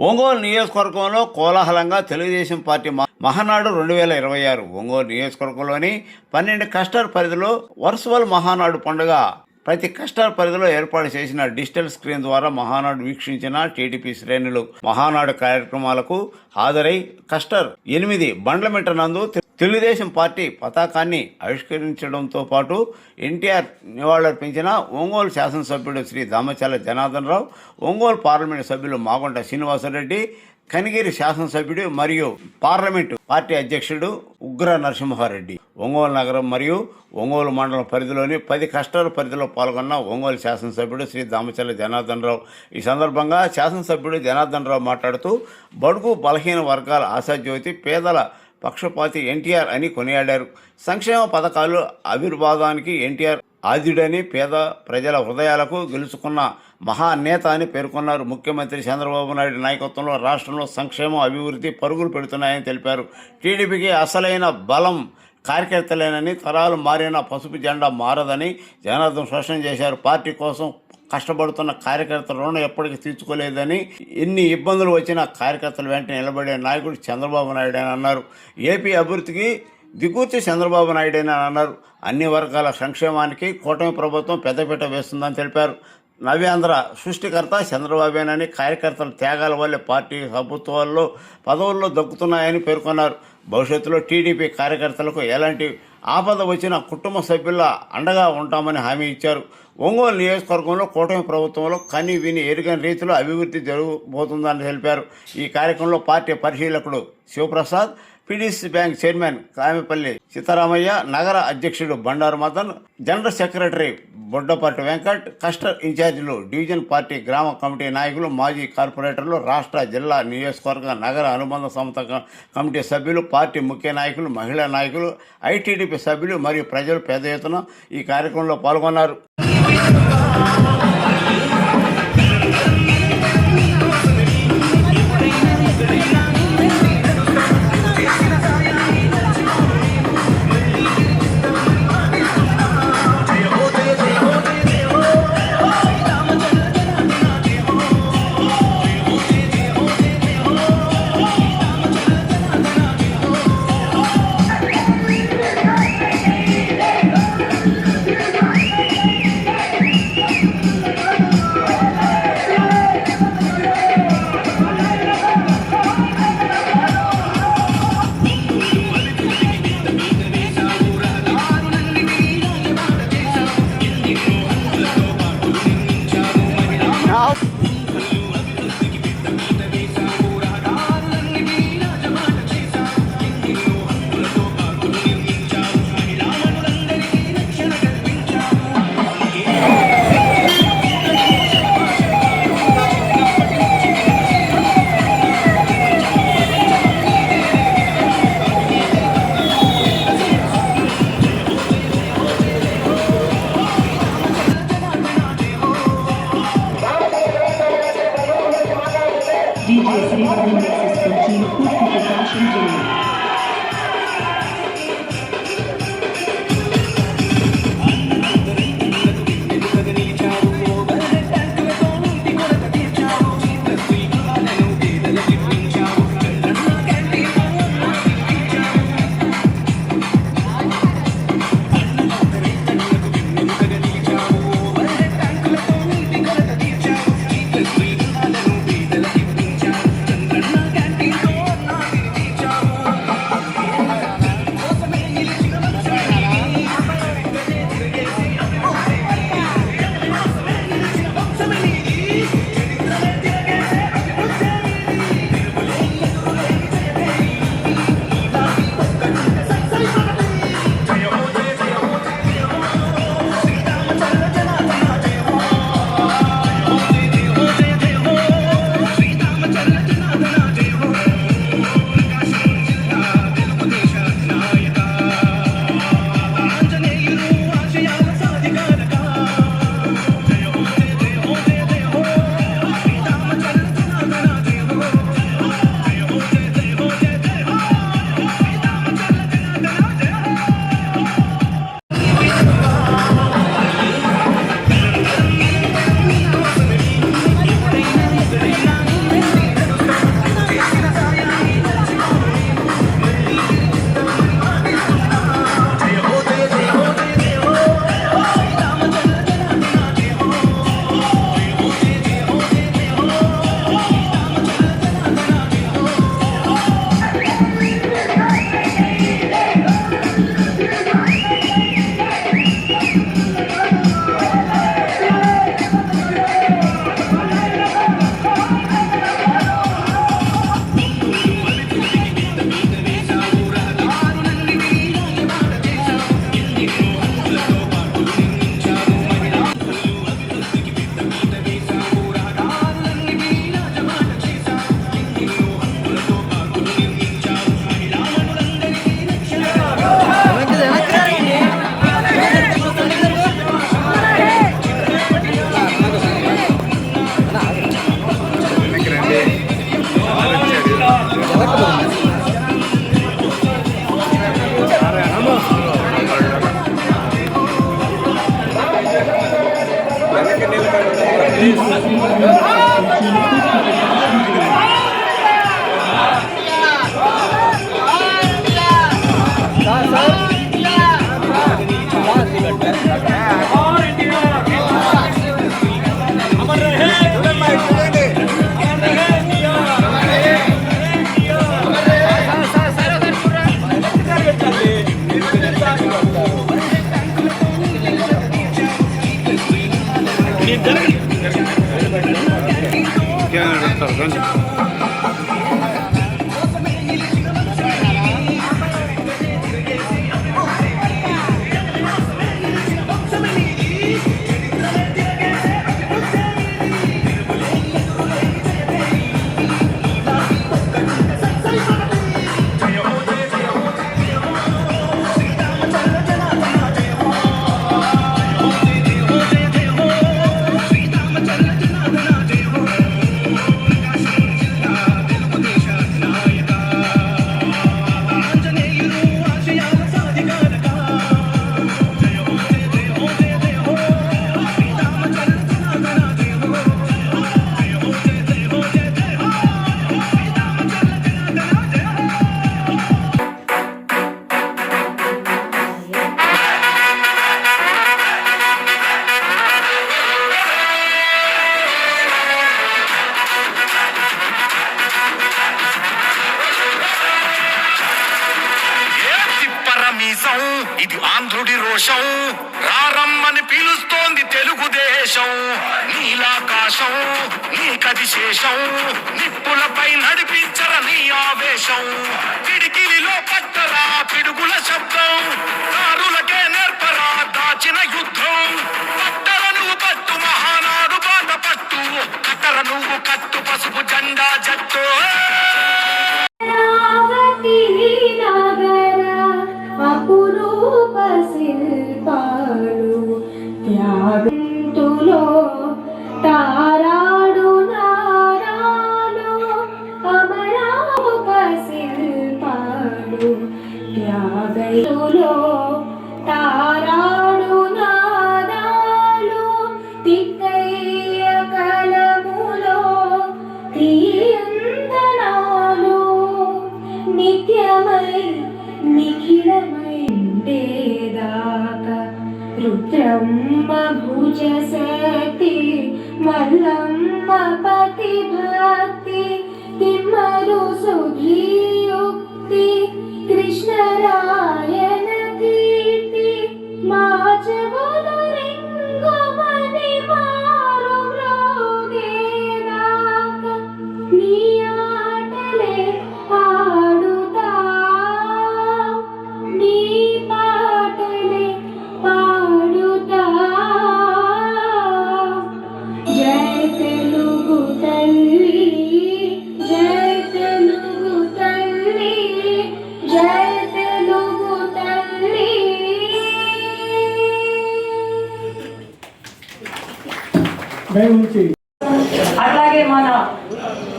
ఒంగోలు నియోజకవర్గంలో కోలాహలంగా తెలుగుదేశం పార్టీ మహానాడు 2026 ఒంగోలు నియోజకవర్గంలోని 12 క్లస్టర్ పరిధిలో వర్చువల్ మహానాడు పండుగ ప్రతి క్లస్టర్ పరిధిలో ఏర్పాటు చేసిన డిజిటల్ స్క్రీన్ ద్వారా మహానాడు వీక్షించిన టీడీపీ శ్రేణులు మహానాడు కార్యక్రమాలకు హాజరై క్లస్టర్ 8 బండ్లమిట్ట నందు తెలుగుదేశం పార్టీ పతాకాన్ని ఆవిష్కరించడంతో పాటు ఎన్టీఆర్ నివాళులర్పించిన ఒంగోలు శాసనసభ్యుడు శ్రీ దామచర్ల జనార్దన్ రావు, ఒంగోలు పార్లమెంటు సభ్యులు మాగుంట శ్రీనివాసరెడ్డి, కనిగిరి శాసనసభ్యుడు మరియు పార్లమెంటు పార్టీ అధ్యక్షుడు ఉగ్ర నరసింహారెడ్డి ఒంగోలు నగరం మరియు ఒంగోలు మండలం పరిధిలోని 10 క్లస్టర్ పరిధిలో పాల్గొన్న ఒంగోలు శాసనసభ్యుడు శ్రీ దామచర్ల జనార్దన్ రావు. ఈ సందర్భంగా శాసనసభ్యుడు జనార్దన్ రావు మాట్లాడుతూ బడుగు బలహీన వర్గాల ఆశాజ్యోతి, పేదల పక్షపాతి ఎన్టీఆర్ అని కొనియాడారు. సంక్షేమ పథకాలు ఆవిర్భావానికి ఎన్టీఆర్ ఆద్యుడని, పేద ప్రజల హృదయాలకు గెలుచుకున్న మహానేత అని పేర్కొన్నారు. ముఖ్యమంత్రి చంద్రబాబు నాయుడు నాయకత్వంలో రాష్ట్రంలో సంక్షేమం, అభివృద్ధి పరుగులు పెడుతున్నాయని తెలిపారు. టీడీపీకి అసలైన బలం కార్యకర్తలేనని, తరాలు మారిన పసుపు జెండా మారదని జనార్దన్ స్పష్టం చేశారు. పార్టీ కోసం కష్టపడుతున్న కార్యకర్తల రుణం ఎప్పటికీ తీర్చుకోలేదని, ఎన్ని ఇబ్బందులు వచ్చినా కార్యకర్తల వెంట నిలబడే నాయకుడు చంద్రబాబు నాయుడు అని అన్నారు. ఏపీ అభివృద్ధికి దిగుర్తి చంద్రబాబు నాయుడు అని అన్నారు. అన్ని వర్గాల సంక్షేమానికి కూటమి ప్రభుత్వం పెద్దపీట వేస్తుందని తెలిపారు. నవ్యాంధ్ర సృష్టికర్త చంద్రబాబేనని, కార్యకర్తల త్యాగాల వల్లే పార్టీ ప్రభుత్వాల్లో పదవుల్లో దక్కుతున్నాయని పేర్కొన్నారు. భవిష్యత్తులో టీడీపీ కార్యకర్తలకు ఎలాంటి ఆపద వచ్చిన కుటుంబ సభ్యుల అండగా ఉంటామని హామీ ఇచ్చారు. ఒంగోలు నియోజకవర్గంలో కూటమి ప్రభుత్వంలో కని విని ఎరుగని రీతిలో అభివృద్ధి జరగబోతుందని తెలిపారు. ఈ కార్యక్రమంలో పార్టీ పరిశీలకుడు Shivaprasad, PDC bank chairman Kamepalli Seetharamaiah, నగర అధ్యక్షుడు Bandaru Madan, general secretary Boddapati Venkat, cluster ఇన్ఛార్జీలు, డివిజన్ పార్టీ గ్రామ కమిటీ నాయకులు, మాజీ కార్పొరేటర్లు, రాష్ట్ర, జిల్లా, నియోజకవర్గ, నగర అనుబంధ సంస్థ కమిటీ సభ్యులు, పార్టీ ముఖ్య నాయకులు, మహిళా నాయకులు, ఐటీడీపీ సభ్యులు మరియు ప్రజలు పెద్ద ఎత్తున ఈ కార్యక్రమంలో పాల్గొన్నారు. DJ Sri mixes for Team Kurti Prakash and Jimmy. ఇది ఆంధ్రుడి రోషం, రారమ్మని పిలుస్తోంది తెలుగుదేశం. నీలాకాశం నీకది శేషం, నిప్పులపై నడిపించర నీ ఆవేశం. పిడికిలిలో పట్టరా పిడుగుల శబ్దం, దారులకే నేర్పరా దాచిన యుద్ధం. పట్టర నువ్వు పట్టు మహానాడు బాట పట్టు, కట్టర నువ్వు కట్టు పసుపు జెండా జట్టు. అపురూప శిల్పాలు త్యాగంతులో తారాడు నారాలు, అమరావక శిల్పాలు త్యాగంతులో తారాడు నారాలు, తిక్కయ్య కలములో తీయందనాలు నిత్యమై నిఖిలమై ఉండేదాకా. రుద్రమ్మ భుజ శక్తి, మల్లమ్మ పతి భక్తి, తిమ్మరు సుధీయుక్తి, కృష్ణరాయన కీర్తి, మా చెవులు రింగుమని మారు మ్రోగేదాకా. నీ ఆటలే ఆడుతా, నీ పాటలే పాడుతా. జై తెలుగు తల్లి, జై తెలుగు తల్లి, జై తెలుగు తల్లి. అట్లాగే మన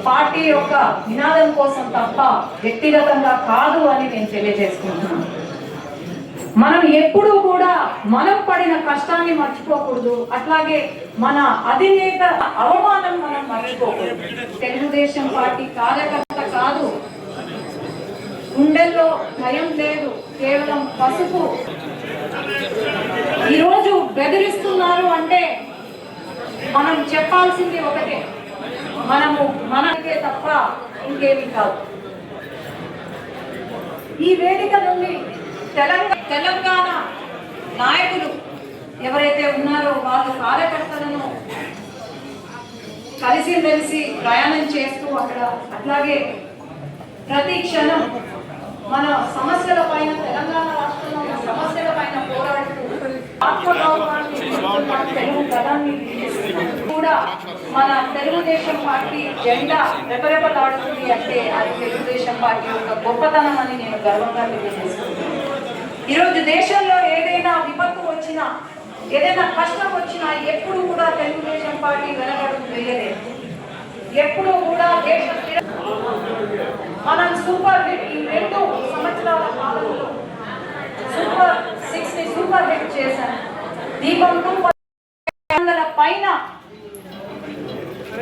పార్టీ యొక్క నినాదం కోసం తప్ప వ్యక్తిగతంగా కాదు అని నేను తెలియజేసుకుంటున్నాను. మనం ఎప్పుడూ కూడా మనం పడిన కష్టాన్ని మర్చిపోకూడదు. అట్లాగే మన అధినేత అవమానం మనం మర్చిపోకూడదు. తెలుగుదేశం పార్టీ కార్యకర్త కాదు, గుండెల్లో భయం లేదు, కేవలం పసుపు. ఈరోజు బెదిరిస్తున్నారు అంటే మనం చెప్పాల్సింది ఒకటే, మనము మనకే తప్ప ఇంకేమీ కాదు. ఈ వేదిక నుండి తెలంగాణ నాయకులు ఎవరైతే ఉన్నారో వాళ్ళ కార్యకర్తలను కలిసి ప్రయాణం చేస్తూ అక్కడ అట్లాగే ప్రతి క్షణం మన సమస్యల పైన, తెలంగాణ రాష్ట్రంలో ఉన్న సమస్యల పైన పోరాడుతూ ఆత్మగౌరవాన్ని తెలుగు పదాన్ని కూడా మన తెలుగుదేశం పార్టీ జెండా రెపరెపలాడుతుంది అంటే అది తెలుగుదేశం పార్టీ యొక్క గొప్పతనం అని నేను గర్వంగా తెలియజేస్తున్నాను. ఈరోజు దేశంలో ఏదైనా విపత్తు వచ్చినా, ఏదైనా కష్టం వచ్చినా ఎప్పుడు కూడా తెలుగుదేశం పార్టీ వెనకడుగు వేయలేదు. ఎప్పుడు కూడా దేశ మనం సూపర్ హిట్, ఈ 2 సంవత్సరాల కాలంలో సూపర్ 6 ని సూపర్ హిట్ చేశాను. దీపం 2 పైన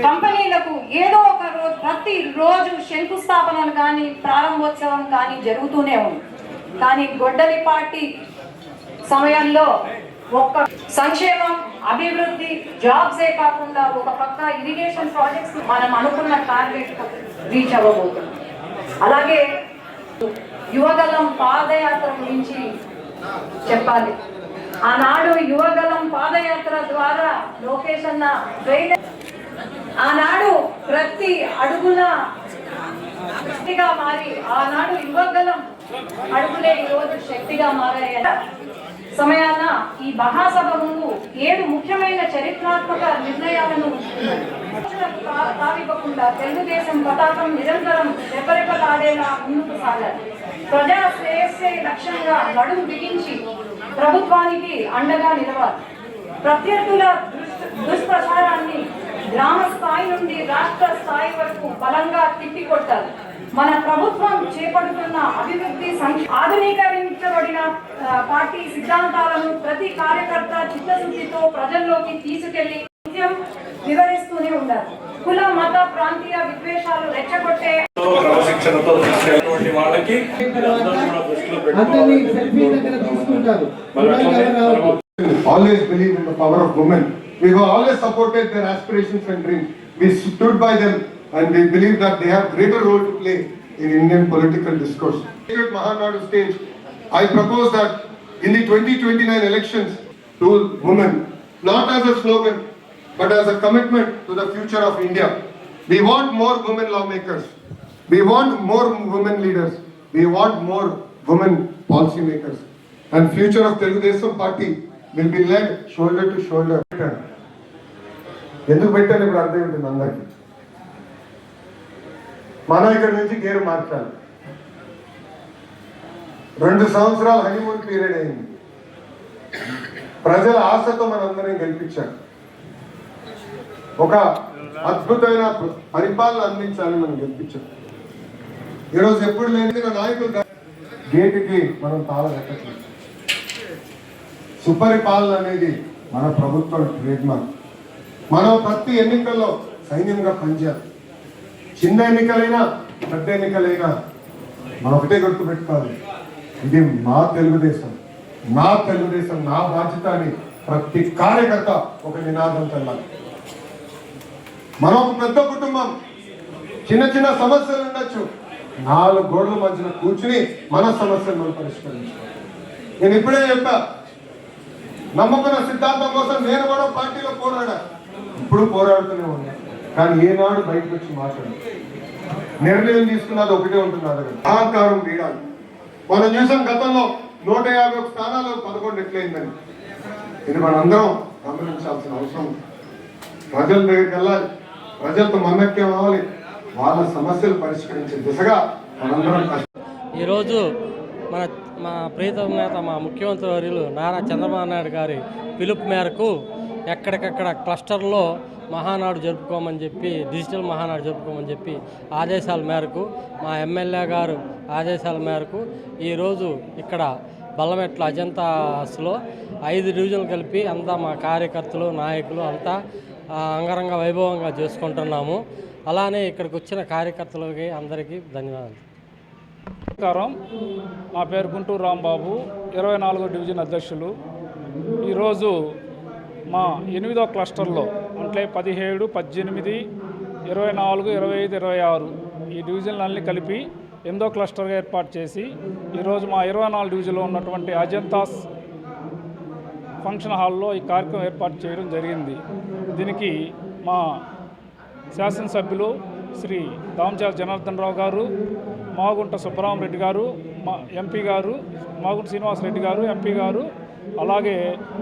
కంపెనీలకు ఏదో ఒక రోజు ప్రతి రోజు శంకుస్థాపనలు కానీ ప్రారంభోత్సవం కానీ జరుగుతూనే ఉంది. కానీ గొడ్డలిపాటి సమయంలో ఒక్క సంక్షేమం, అభివృద్ధి, జాబ్సే కాకుండా ఒక పక్క ఇరిగేషన్ ప్రాజెక్ట్స్ మనం అనుకున్న టార్గెట్ రీచ్ అవ్వబోతున్నాం. అలాగే యువగలం పాదయాత్ర గురించి చెప్పాలి. ఆనాడు యువగలం పాదయాత్ర ద్వారా లోకేష్ అన్న ఆనాడు ప్రతి అడుగున శక్తిగా మారి ఆనాడు యువగలం అడుగులే ఈరోజు శక్తిగా మారాయి. సమయాన ఈ మహాసభ ముందు 7 ముఖ్యమైన చరిత్రాత్మక నిర్ణయాలను తావివ్వకుండా తెలుగుదేశం పతాకం నిరంతరం రెపరెపలాడేలా ముందుకు సాగాలి. ప్రజా శ్రేయస్సే లక్ష్యంగా నడుము బిగించి ప్రభుత్వానికి అండగా నిలవాలి. ప్రత్యర్థుల దుష్ప్రచారాన్ని గ్రామ స్థాయి నుండి రాష్ట్ర స్థాయి వరకు బలంగా తిప్పికొట్టాలి. మన ప్రభుత్వం చేపడుతున్న అభివృద్ధి ఆధునీకరించబడిన పార్టీ సిద్ధాంతాలను ప్రతి కార్యకర్త చిత్తశుద్ధితో ప్రజల్లోకి తీసుకెళ్లి నిత్యం వివరిస్తూనే ఉండాలి. కుల, మత, ప్రాంతీయ విద్వేషాలు రెచ్చగొట్టే క్రమశిక్షణతో తీసుకెళ్ళినటువంటి వాళ్ళకి always believe in the power of women. We have always supported their aspirations and dreams. We stood by them and we believe that they have greater role to play in Indian political discourse. At Mahanadu stage, I propose that in the 2029 elections to women, not as a slogan, but as a commitment to the future of India. We want more women lawmakers. We want more women leaders. We want more women policy makers. And future of Telugudesam party will be led shoulder to shoulder. ఎందుకు పెట్టాను ఇప్పుడు అర్థం ఉంటుంది అందరికి. మనం ఇక్కడ నుంచి gear మార్చాలి. 2 సంవత్సరాలు హనీమూన్ పీరియడ్ అయింది. ప్రజల ఆశతో మనందరం గెలిపించారు. ఒక అద్భుతమైన పరిపాలన అందించాలని మనం గెలిపించాం. ఈరోజు ఎప్పుడు లేని నాయకులు గేటుకి మనం తాళం కట్టట్లేదు. సుపరిపాలన అనేది మన ప్రభుత్వం ట్రేడ్ మార్క్. మనం ప్రతి ఎన్నికల్లో సైన్యంగా పనిచేయాలి. చిన్న ఎన్నికలైనా పెద్ద ఎన్నికలైనా మనం ఒకటే గుర్తుపెట్టుకోవాలి, ఇది మా తెలుగుదేశం, నా తెలుగుదేశం, నా బాధ్యత అని ప్రతి కార్యకర్త ఒక నినాదం తెల్లాలి. మనం ఒక పెద్ద కుటుంబం, చిన్న చిన్న సమస్యలు ఉండొచ్చు, 4 గోడల మధ్యన కూర్చుని మన సమస్యలు మనం పరిష్కరించాలి. నేను ఇప్పుడే చెప్పా, నమ్మకం సిద్ధాంతం కోసం నేను కూడా పార్టీలో పోరాడా, ఇప్పుడు పోరాడుతూనే ఉన్నా. కానీ ఏనాడు బయటకు వచ్చి మాట్లాడు నిర్ణయం తీసుకున్నది ఒకటే ఉంటుంది, అడగదు అహంకారం వీడాలి. మనం చూసాం గతంలో 151 స్థానాలు 11 ఎట్లయిందని. ఇది మనందరం గమనించాల్సిన అవసరం. ప్రజల దగ్గరికి వెళ్ళాలి, ప్రజలతో మన్నక్యం అవ్వాలి, వాళ్ళ సమస్యలు పరిష్కరించే దిశగా మనందరం ఈరోజు మా ప్రీతం నేత మా ముఖ్యమంత్రి వర్యులు నారా చంద్రబాబు నాయుడు గారి పిలుపు మేరకు ఎక్కడికక్కడ క్లస్టర్లో మహానాడు జరుపుకోమని చెప్పి, డిజిటల్ మహానాడు జరుపుకోమని చెప్పి ఆదేశాల మేరకు, మా ఎమ్మెల్యే గారు ఆదేశాల మేరకు ఈరోజు ఇక్కడ బల్లమెట్ల అజంతాస్లో 5 డివిజన్లు కలిపి అంతా మా కార్యకర్తలు, నాయకులు అంతా అంగరంగ వైభవంగా చేసుకుంటున్నాము. అలానే ఇక్కడికి వచ్చిన కార్యకర్తలకి అందరికీ ధన్యవాదాలు. నమస్కారం, నా పేరు గుంటూరు రాంబాబు, 24వ డివిజన్ అధ్యక్షులు. ఈరోజు మా 8వ క్లస్టర్లో అంటే 17, 18, 24, 25, 26 ఈ డివిజన్లన్నీ కలిపి 8వ క్లస్టర్గా ఏర్పాటు చేసి ఈరోజు మా 24 డివిజన్లో ఉన్నటువంటి అజంతాస్ ఫంక్షన్ హాల్లో ఈ కార్యక్రమం ఏర్పాటు చేయడం జరిగింది. దీనికి మా శాసనసభ్యులు శ్రీ దామచాల జనార్దన్ రావు గారు, మాగుంట సుబ్బరామరెడ్డి గారు, మా ఎంపీ గారు మాగుంట శ్రీనివాసరెడ్డి గారు ఎంపీ గారు, అలాగే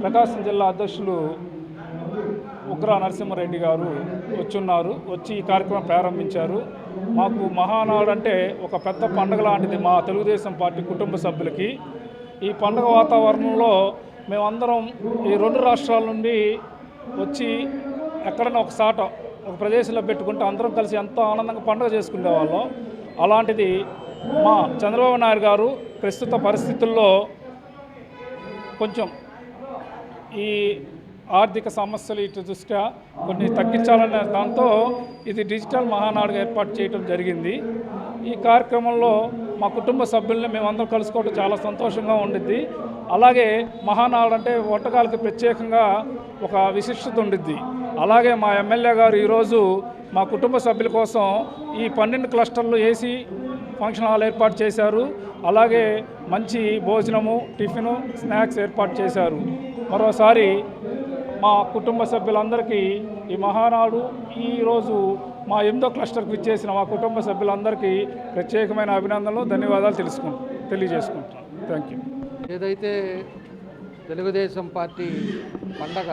ప్రకాశం జిల్లా అధ్యక్షులు ఉగ్ర నరసింహారెడ్డి గారు వచ్చి ఈ కార్యక్రమం ప్రారంభించారు. మాకు మహానాడు అంటే ఒక పెద్ద పండుగ లాంటిది మా తెలుగుదేశం పార్టీ కుటుంబ సభ్యులకి. ఈ పండుగ వాతావరణంలో మేమందరం ఈ 2 రాష్ట్రాల నుండి వచ్చి ఎక్కడైనా ఒక ప్రదేశంలో పెట్టుకుంటే అందరం కలిసి ఎంతో ఆనందంగా పండుగ చేసుకునేవాళ్ళం. అలాంటిది మా చంద్రబాబు నాయుడు గారు ప్రస్తుత పరిస్థితుల్లో కొంచెం ఈ ఆర్థిక సమస్యలు ఇటు దృష్ట్యా కొన్ని తగ్గించాలనే దాంతో ఇది డిజిటల్ మహానాడుగా ఏర్పాటు చేయడం జరిగింది. ఈ కార్యక్రమంలో మా కుటుంబ సభ్యుల్ని మేమందరం కలుసుకోవడం చాలా సంతోషంగా ఉండిద్ది. అలాగే మహానాడు అంటే వంటకాలకి ప్రత్యేకంగా ఒక విశిష్టత ఉండిద్ది. అలాగే మా ఎమ్మెల్యే గారు ఈరోజు మా కుటుంబ సభ్యుల కోసం ఈ 12 క్లస్టర్లు ఏసీ ఫంక్షన్ హాల్ ఏర్పాటు చేశారు. అలాగే మంచి భోజనము, టిఫిను, స్నాక్స్ ఏర్పాటు చేశారు. మరోసారి మా కుటుంబ సభ్యులందరికీ ఈ మహానాడు ఈరోజు మా 8వ క్లస్టర్కి ఇచ్చేసిన మా కుటుంబ సభ్యులందరికీ ప్రత్యేకమైన అభినందనలు, ధన్యవాదాలు తెలియజేసుకుంటాను. Thank you. ఏదైతే తెలుగుదేశం పార్టీ పండగ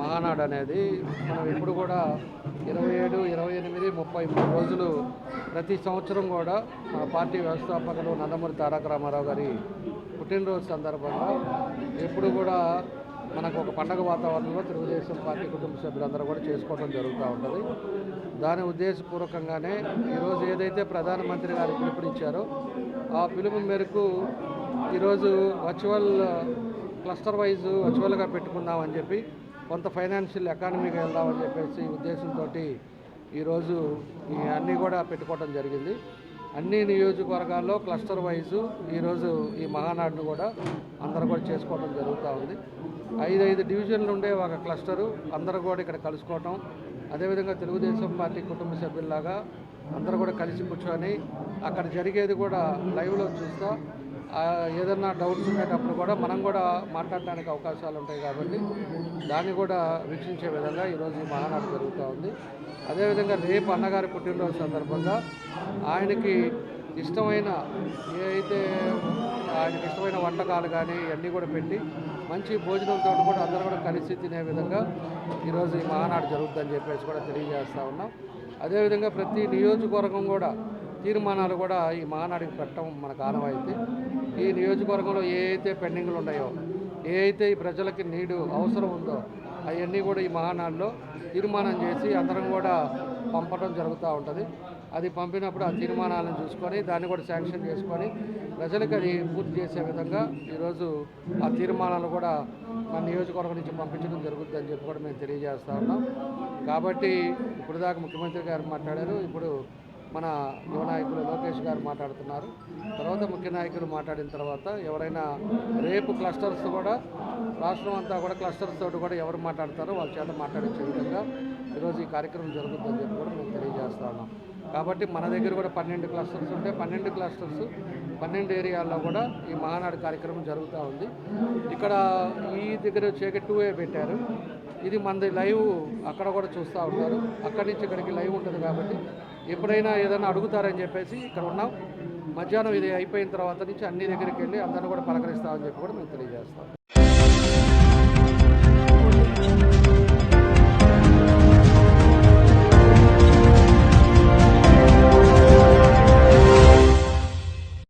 మహానాడు అనేది మనం ఎప్పుడు కూడా 27, 28, 33 రోజులు ప్రతి సంవత్సరం కూడా మన పార్టీ వ్యవస్థాపకులు నందమూరి తారక రామారావు గారి పుట్టినరోజు సందర్భంగా ఎప్పుడు కూడా మనకు ఒక పండగ వాతావరణంలో తెలుగుదేశం పార్టీ కుటుంబ సభ్యులందరూ కూడా చేసుకోవడం జరుగుతూ ఉంటుంది. దాని ఉద్దేశపూర్వకంగానే ఈరోజు ఏదైతే ప్రధానమంత్రి గారు పిలుపునిచ్చారో ఆ పిలుపు మేరకు ఈరోజు వర్చువల్ క్లస్టర్ వైజ్ వర్చువల్గా పెట్టుకుందామని చెప్పి కొంత ఫైనాన్షియల్ ఎకానమీగా వెళ్దామని చెప్పేసి ఉద్దేశంతో ఈరోజు అన్నీ కూడా పెట్టుకోవడం జరిగింది. అన్ని నియోజకవర్గాల్లో క్లస్టర్ వైజు ఈరోజు ఈ మహానాడును కూడా అందరూ కూడా చేసుకోవడం జరుగుతూ ఉంది. 5 డివిజన్లు ఉండే ఒక క్లస్టరు అందరూ కూడా ఇక్కడ కలుసుకోవటం, అదేవిధంగా తెలుగుదేశం పార్టీ కుటుంబ సభ్యుల్లాగా అందరూ కూడా కలిసి కూర్చొని అక్కడ జరిగేది కూడా లైవ్లో చూస్తూ ఏదన్నా డౌట్స్ ఉండేటప్పుడు కూడా మనం కూడా మాట్లాడడానికి అవకాశాలు ఉంటాయి కాబట్టి దాన్ని కూడా వీక్షించే విధంగా ఈరోజు ఈ మహానాడు జరుగుతూ ఉంది. అదేవిధంగా రేపు అన్నగారి పుట్టినరోజు సందర్భంగా ఆయనకి ఇష్టమైన ఆయనకి ఇష్టమైన వంటకాలు కానీ ఇవన్నీ కూడా పెట్టి మంచి భోజనంతో కూడా అందరూ కూడా కలిసి తినే విధంగా ఈరోజు ఈ మహానాడు జరుగుతుందని చెప్పేసి కూడా తెలియజేస్తూ ఉన్నాం. అదేవిధంగా ప్రతి నియోజకవర్గం కూడా తీర్మానాలు కూడా ఈ మహానాడికి పెట్టడం మనకు ఆనవాయితీ. ఈ నియోజకవర్గంలో ఏ అయితే పెండింగ్లు ఉన్నాయో, ఏ అయితే ఈ ప్రజలకి అవసరం ఉందో అవన్నీ కూడా ఈ మహానాడులో తీర్మానం చేసి అందరం కూడా పంపడం జరుగుతూ ఉంటుంది. అది పంపినప్పుడు ఆ తీర్మానాలను చూసుకొని దాన్ని కూడా శాంక్షన్ చేసుకొని ప్రజలకు అది పూర్తి చేసే విధంగా ఈరోజు ఆ తీర్మానాలు కూడా మన నియోజకవర్గం నుంచి పంపించడం జరుగుతుందని చెప్పి కూడా మేము తెలియజేస్తూ ఉన్నాం. కాబట్టి ఇప్పుడు దాకా ముఖ్యమంత్రి గారు మాట్లాడారు, ఇప్పుడు మన యువ నాయకులు లోకేష్ గారు మాట్లాడుతున్నారు. తర్వాత ముఖ్య నాయకులు మాట్లాడిన తర్వాత ఎవరైనా రేపు క్లస్టర్స్ కూడా రాష్ట్రం అంతా కూడా క్లస్టర్స్ తోటి కూడా ఎవరు మాట్లాడతారో వాళ్ళ చేత మాట్లాడించే విధంగా ఈరోజు ఈ కార్యక్రమం జరుగుతుందని చెప్పి కూడా మేము తెలియజేస్తా ఉన్నాం. కాబట్టి మన దగ్గర కూడా 12 క్లస్టర్స్ ఉంటే 12 క్లస్టర్స్ 12 ఏరియాల్లో కూడా ఈ మహానాడు కార్యక్రమం జరుగుతూ ఉంది. ఇక్కడ ఈ దగ్గర చేకే 2A పెట్టారు. ఇది మనది లైవ్ అక్కడ కూడా చూస్తూ ఉంటారు. అక్కడి నుంచి ఇక్కడికి లైవ్ ఉంటుంది కాబట్టి ఎప్పుడైనా ఏదైనా అడుగుతారని చెప్పేసి ఇక్కడ ఉన్నాం. మధ్యాహ్నం ఇది అయిపోయిన తర్వాత నుంచి అన్ని దగ్గరికి వెళ్ళి అందరిని కూడా పలకరిస్తామని చెప్పి కూడా మేము తెలియజేస్తాం.